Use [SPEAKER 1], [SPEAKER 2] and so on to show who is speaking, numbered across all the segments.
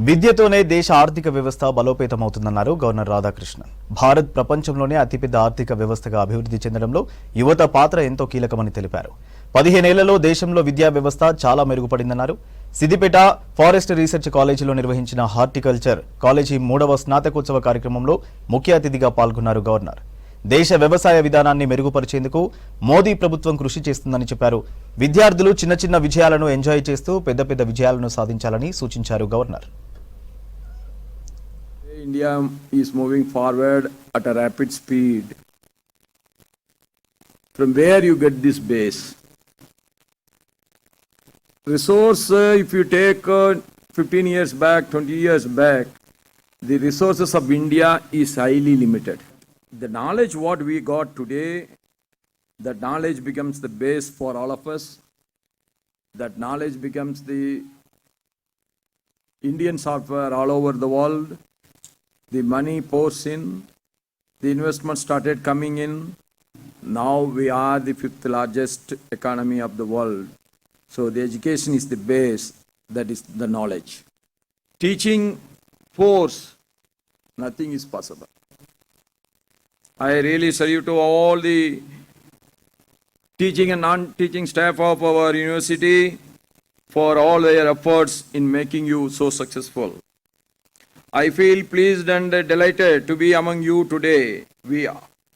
[SPEAKER 1] విద్యతోనే దేశ ఆర్థిక వ్యవస్థ బలోపేతమవుతుందన్నారు గవర్నర్ రాధాకృష్ణన్. భారత్ ప్రపంచంలోనే అతిపెద్ద ఆర్థిక వ్యవస్థగా అభివృద్ధి చెందడంలో యువత పాత్ర ఎంతో కీలకమని తెలిపారు. 15 ఏళ్లలో దేశంలో విద్యా వ్యవస్థ చాలా మెరుగుపడిందన్నారు. సిద్దిపేట ఫారెస్ట్ రీసెర్చ్ కాలేజీలో నిర్వహించిన హార్టికల్చర్ కాలేజీ 3వ స్నాతకోత్సవ కార్యక్రమంలో ముఖ్య అతిథిగా పాల్గొన్నారు గవర్నర్. దేశ వ్యవసాయ విధానాన్ని మెరుగుపరిచేందుకు మోదీ ప్రభుత్వం కృషి చేస్తుందని చెప్పారు. విద్యార్థులు చిన్న చిన్న విజయాలను ఎంజాయ్ చేస్తూ పెద్ద పెద్ద విజయాలను సాధించాలని సూచించారు governor.
[SPEAKER 2] India is moving forward at a rapid speed. From where you get this base? Resource, if you take 15 years back, 20 years back, the resources of India is highly limited. The knowledge what we got today, that knowledge becomes the base for all of us. That knowledge becomes the Indian software all over the world. The money pours in, the investment started coming in. Now we are the 5th largest economy of the world. So the education is the base, that is the knowledge. Teaching force, nothing is possible. I really salute to all the teaching and non-teaching staff of our university for all their efforts in making you so successful. I feel pleased and delighted to be among you today. We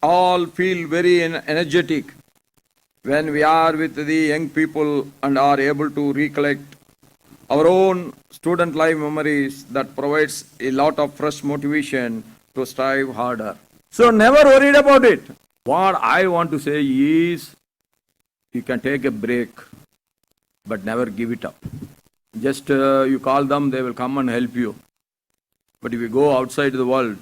[SPEAKER 2] all feel very energetic when we are with the young people and are able to recollect our own student life memories that provides a lot of fresh motivation to strive harder. So never worried about it. What I want to say is, you can take a break, but never give it up. Just you call them, they will come and help you. But if you go outside the world,